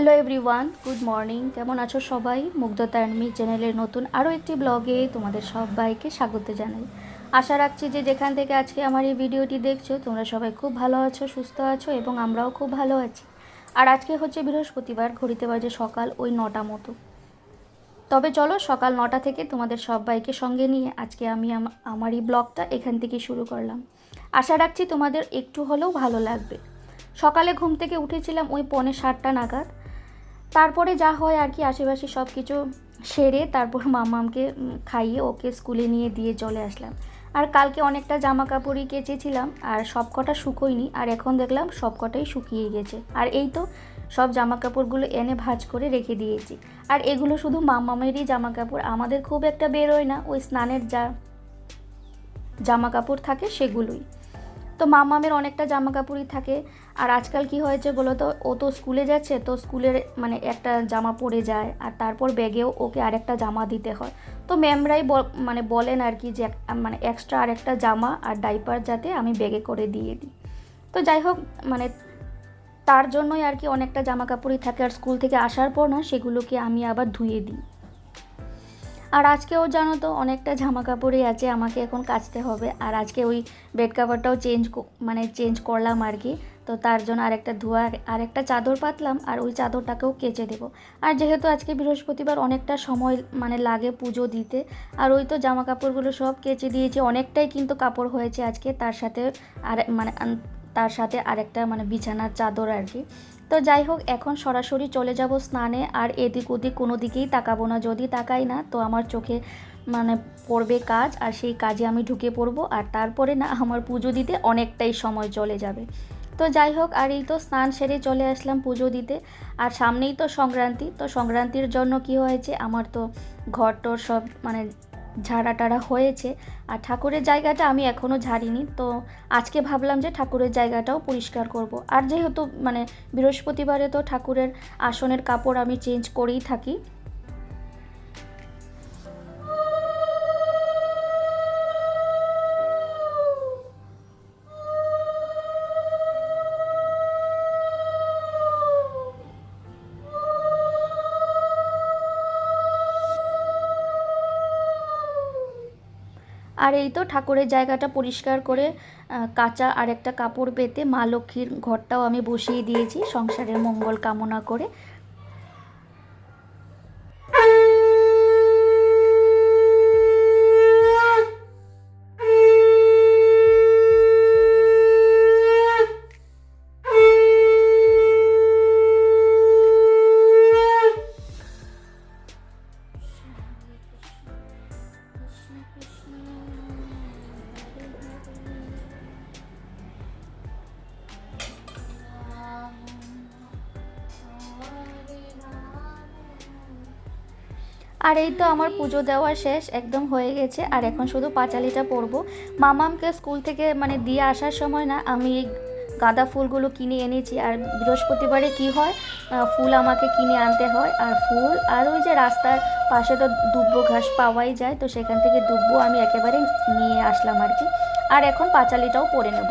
Hello everyone, good morning. কেমন আছো সবাই? মুগ্ধতা অ্যান্ড মি চ্যানেলের নতুন আরও একটি ব্লগে তোমাদের সবাইকে স্বাগত জানাই। আশা রাখছি যে যেখান থেকে আজকে আমার এই ভিডিওটি দেখছো তোমরা সবাই খুব ভালো আছো, সুস্থ আছো এবং আমরাও খুব ভালো আছি। আর আজকে হচ্ছে বৃহস্পতিবার, ঘড়িতে বাজে সকাল ওই 9টা মতো। তবে চলো সকাল 9টা থেকে তোমাদের সবাইকে সঙ্গে নিয়ে আজকে আমি আমার এই ব্লগটা এখান থেকে শুরু করলাম। আশা রাখছি তোমাদের একটু হলেও ভালো লাগবে। সকালে ঘুম থেকে উঠেছিলাম ওই 6:45 নাগাদ। তারপরে যা হয় আর কি, আশেপাশে সব কিছু সেরে তারপর মামামকে খাইয়ে ওকে স্কুলে নিয়ে দিয়ে চলে আসলাম। আর কালকে অনেকটা জামা কাপড়ই কেচেছিলাম আর সব কটা শুকোয়নি, আর এখন দেখলাম সব কটাই শুকিয়ে গেছে। আর এই তো সব জামা কাপড়গুলো এনে ভাঁজ করে রেখে দিয়েছি। আর এগুলো শুধু মামামেরই জামা কাপড়, আমাদের খুব একটা বেরোয় না, ওই স্নানের যা জামা কাপড় থাকে সেগুলোই। তো মামামের অনেকটা জামা কাপড়ই থাকে। আর আজকাল কি হয়েছে বলো তো, ও তো স্কুলে যাচ্ছে, তো স্কুলের মানে একটা জামা পরে যায় আর তারপর ব্যাগেও ওকে আরেকটা জামা দিতে হয়। তো ম্যামরাই মানে বলেন আর কি যে মানে এক্সট্রা আরেকটা জামা আর ডাইপার যাতে আমি ব্যাগে করে দিয়ে দিই। তো যাই হোক, মানে তার জন্যই আর কি অনেকটা জামা কাপড়ই থাকে। আর স্কুল থেকে আসার পর না সেগুলোকে আমি আবার ধুয়ে দিই। আর আজকেও জানো তো অনেকটা জামা কাপড়ই আছে, আমাকে এখন কাচতে হবে। আর আজকে ওই বেড কাভারটাও চেঞ্জ করলাম আর কি। তো তার জন্য আরেকটা চাদর পাতলাম আর ওই চাদরটাকেও কেচে দেবো। আর যেহেতু আজকে বৃহস্পতিবার অনেকটা সময় মানে লাগে পুজো দিতে, আর ওই তো জামা কাপড়গুলো সব কেচে দিয়েছি, অনেকটাই কিন্তু কাপড় হয়েছে আজকে। তার সাথে আরেকটা মানে বিছানার চাদর আর কি। তো যাই হোক, এখন সরাসরি চলে যাব স্নানে। আর এদিক ওদিক কোনো দিকেই তাকাবো না, যদি তাকাই না তো আমার চোখে মানে পড়বে কাজ, আর সেই কাজে আমি ঢুকে পড়বো। আর তারপরে না আমার পুজো দিতে অনেকটাই সময় চলে যাবে। তো যাই হোক, আর এই তো স্নান সেরে চলে আসলাম পুজো দিতে। আর সামনেই তো সংক্রান্তি, তো সংক্রান্তির জন্য কি হয়েছে, আমার তো ঘর টর সব মানে ঝাড়া টাড়া হয়েছে। আর ঠাকুরের জায়গাটা আমি এখনও ঝাড়িনি, তো আজকে ভাবলাম যে ঠাকুরের জায়গাটাও পরিষ্কার করব। আর যেহেতু মানে বৃহস্পতিবারে তো ঠাকুরের আসনের কাপড় আমি চেঞ্জ করেই থাকি। আর এই তো ঠাকুরের জায়গাটা পরিষ্কার করে কাঁচা আর একটা কাপড় পেতে মা লক্ষ্মীর ঘরটাও আমি বসিয়ে দিয়েছি সংসারের মঙ্গল কামনা করে। আর এই তো আমার পুজো দেওয়া শেষ, একদম হয়ে গেছে। আর এখন শুধু পাঁচালিটা পরবো। মামামকে স্কুল থেকে মানে দিয়ে আসার সময় না আমি এই গাঁদা ফুলগুলো কিনে এনেছি। আর বৃহস্পতিবারে কি হয়, ফুল আমাকে কিনে আনতে হয়। আর ফুল আর ওই যে রাস্তার পাশে তো দুব্বো ঘাস পাওয়াই যায়, তো সেখান থেকে দুব্বো আমি একেবারে নিয়ে আসলাম আর কি। আর এখন পাঁচালিটাও পরে নেব।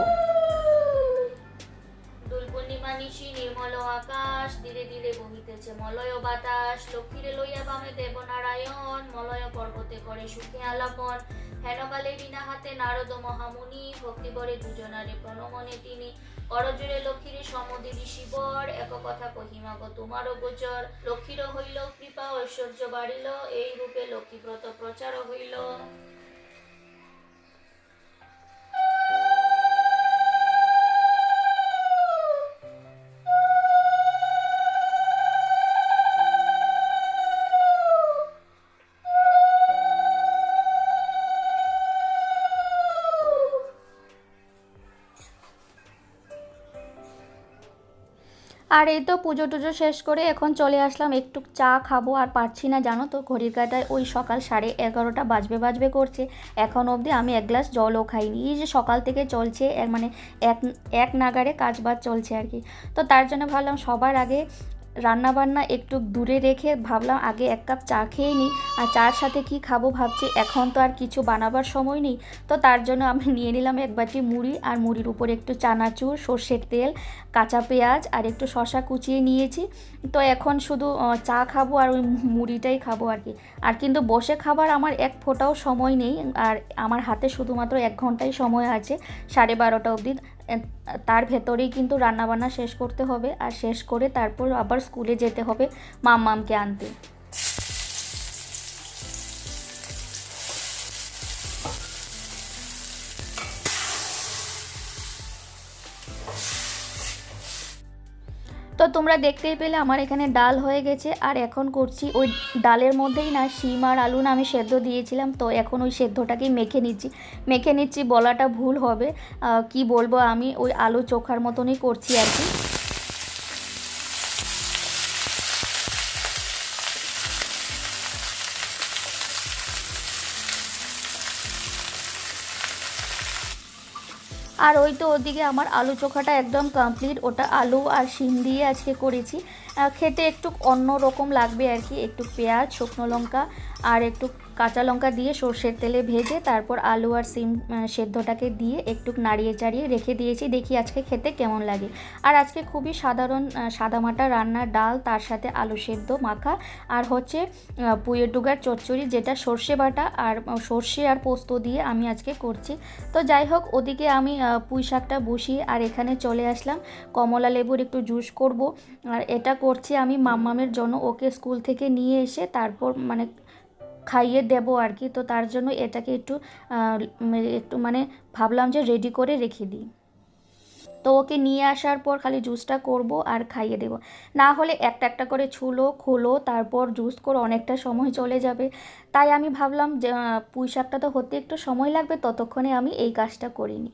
দোল পূর্ণিমা নিশি নির্মল আকাশ, ধীরে ধীরে বহিতেছে মলয় বাতাস। লক্ষ্মীরে লইয়া বামে দেবনারায়ণ, মলয় পর্বতে করে সুখে আলাপন। হেনকালে বিনা হাতে নারদ মহামুনি, ভক্তিবরে দুজনারে প্রণমনে তিনি। করজোরে লক্ষ্মীরে সমদিবি শিবর, এক কথা কহিমাগ তোমারও গোচর। লক্ষ্মীর হইল কৃপা ঐশ্বর্য বাড়িল, এই রূপে লক্ষ্মীব্রত প্রচার হইল। আর এই তো পুজো টুজো শেষ করে এখন চলে আসলাম, একটু চা খাবো। আর পারছি না জানো তো, ঘড়ির কাঁটায় ওই সকাল 11:30 বাজবে করছে, এখন অবধি আমি এক গ্লাস জলও খাইনি। এই যে সকাল থেকে চলছে মানে এক এক নাগারে কাজবাজ চলছে আর কি। তো তার জন্য ভাবলাম সবার আগে রান্নাবান্না একটু দূরে রেখে ভাবলাম আগে 1 কাপ চা খেয়ে নিই, আর চার সাথে কি খাবো ভাবছি, এখন তো আর কিছু বানাবার সময় নেই। তো তার জন্য আমি নিয়ে নিলাম 1 বাটি মুড়ি, আর মুড়ির উপর একটু চানাচুর, সর্ষের তেল, কাঁচা পেঁয়াজ আর একটু শসা কুচিয়ে নিয়েছি। তো এখন শুধু চা খাবো আর ওই মুড়িটাই খাবো আর কি। আর কিন্তু বসে খাবার আমার এক ফোঁটাও সময় নেই, আর আমার হাতে শুধুমাত্র 1 ঘন্টাই সময় আছে 12:30 অবধি। তার ভেতরেই কিন্তু রান্নাবান্না শেষ করতে হবে, আর শেষ করে তারপর আবার স্কুলে যেতে হবে মাম্মামকে আনতে। তো তোমরা দেখতেই পেলে আমার এখানে ডাল হয়ে গেছে, আর এখন করছি ওই ডালের মধ্যেই না শিম আর আলু না আমি সেদ্ধ দিয়েছিলাম, তো এখন ওই সেদ্ধটাকেই মেখে নিচ্ছি বলাটা ভুল হবে, কি বলবো, আমি ওই আলু চোখার মতনই করছি আর কি। আর ওই তো ওদিকে আমার আলু চোখাটা একদম কমপ্লিট, ওটা আলু আর শিম দিয়ে আজকে করেছি। খেতে একটু অন্য রকম লাগবে আর কি, একটু পেঁয়াজ, শুকনো লঙ্কা আর একটু কাঁচা লঙ্কা দিয়ে সর্ষের তেলে ভেজে তারপর আলু আর শিম সেদ্ধটাকে দিয়ে একটু নাড়িয়ে চাড়িয়ে রেখে দিয়েছি, দেখি আজকে খেতে কেমন লাগে। আর আজকে খুবই সাধারণ সাদামাটা রান্না, ডাল তার সাথে আলু সেদ্ধ মাখা আর হচ্ছে পুঁইয়ের ডুগার চচ্চড়ি, যেটা সর্ষে বাটা আর সর্ষে আর পোস্ত দিয়ে আমি আজকে করছি। তো যাই হোক, ওদিকে আমি পুঁই শাকটা বসিয়ে আর এখানে চলে আসলাম কমলা লেবুর একটু জুস করব। আর এটা করছি আমি মাম্মামের জন্য, ওকে স্কুল থেকে নিয়ে এসে তারপর মানে খাইয়ে দেবো আর কি। তো তার জন্য এটাকে একটু মানে ভাবলাম যে রেডি করে রেখে দিই। তো ওকে নিয়ে আসার পর খালি জুসটা করব আর খাইয়ে দেব, না হলে একটা একটা করে খোলো তারপর জুস করে অনেকটা সময় চলে যাবে। তাই আমি ভাবলাম যে পুঁই শাকটা তো হতে একটু সময় লাগবে, ততক্ষণে আমি এই কাজটা করিনি।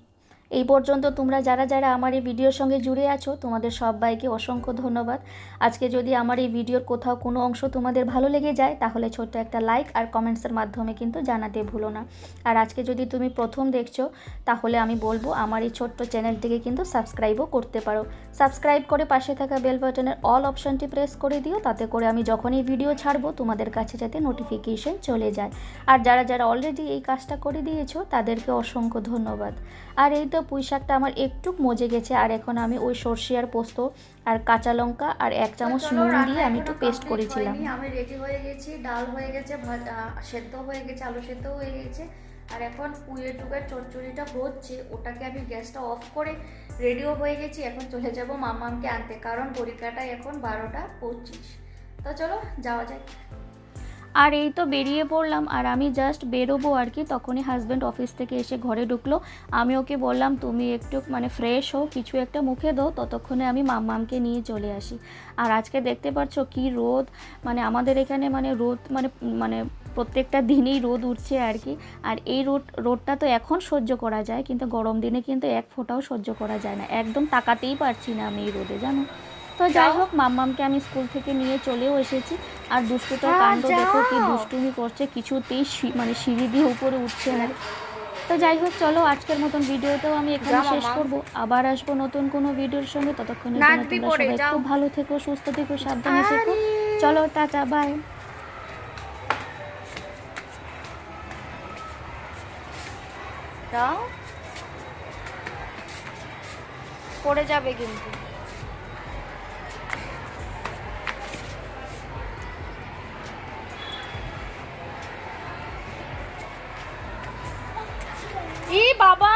এই পর্যন্ত তোমরা যারা যারা আমার এই ভিডিওর সঙ্গে জুড়ে আছো তোমাদের সবাইকে অসংখ্য ধন্যবাদ। আজকে যদি আমার এই ভিডিওর কোথাও কোনো অংশ তোমাদের ভালো লেগে যায় তাহলে ছোট্ট একটা লাইক আর কমেন্টসের মাধ্যমে কিন্তু জানাতে ভুলো না। আর আজকে যদি তুমি প্রথম দেখছো তাহলে আমি বলবো আমার এই ছোট্ট চ্যানেলটিকে কিন্তু সাবস্ক্রাইবও করতে পারো। সাবস্ক্রাইব করে পাশে থাকা বেল বাটনের অল অপশানটি প্রেস করে দিও, তাতে করে আমি যখনই ভিডিও ছাড়বো তোমাদের কাছে যাতে নোটিফিকেশন চলে যায়। আর যারা যারা অলরেডি এই কাজটা করে দিয়েছো তাদেরকে অসংখ্য ধন্যবাদ। আর এই তো পুঁই শাকটা আমার একটু মজে গেছে, আর এখন আমি ওই সর্ষে আর পোস্ত আর কাঁচা লঙ্কা আর 1 চামচ নুন দিয়ে আমি একটু পেস্ট করেছিলাম। আমি রেডি হয়ে গেছি, ডাল হয়ে গেছে, সেদ্ধ হয়ে গেছে, আলু সেদ্ধ হয়ে গেছে, আর এখন পুঁইয়ের ডুগার চচ্চড়িটা হচ্ছে, ওটাকে আমি গ্যাসটা অফ করে রেডিও হয়ে গেছি। এখন চলে যাব মাম্মামকে আনতে, কারণ পরীক্ষাটা এখন 12:25। তো চলো যাওয়া যাক। আর এই তো বেরিয়ে পড়লাম, আর আমি জাস্ট বেরোবো আর কি, তখনই হাজব্যান্ড অফিস থেকে এসে ঘরে ঢুকলো। আমি ওকে বললাম তুমি একটু মানে ফ্রেশ হও, কিছু একটা মুখে দাও, ততক্ষণে আমি মাম্মামকে নিয়ে চলে আসি। আর আজকে দেখতে পাচ্ছ কি রোদ, মানে আমাদের এখানে মানে রোদ মানে প্রত্যেকটা দিনেই রোদ উঠছে আর কি। আর এই রোদটা তো এখন সহ্য করা যায়, কিন্তু গরম দিনে কিন্তু 1 ফোঁটাও সহ্য করা যায় না, একদম তাকাতেই পারছি না আমি এই রোদে, জানো। তো যাই হোক, মাম্মামকে আমি স্কুল থেকে নিয়ে চলেও এসেছি। আর দুষ্টুটার কাণ্ড দেখো, কি দুষ্টুমি করছে, কিছুতেই মানে সিঁড়ি দিয়ে উপরে উঠছে না। তো যাই হোক, চলো আজকের মতন ভিডিওটাও আমি এখানে শেষ করব, আবার আসবো নতুন কোনো ভিডিওর সঙ্গে। ততক্ষণে তোমরা সবাই খুব ভালো থেকো, সুস্থ থেকো, সাবধানে থেকো। চলো, টাটা, বাই। পড়ে যাবে কিন্তু। ই বাবা।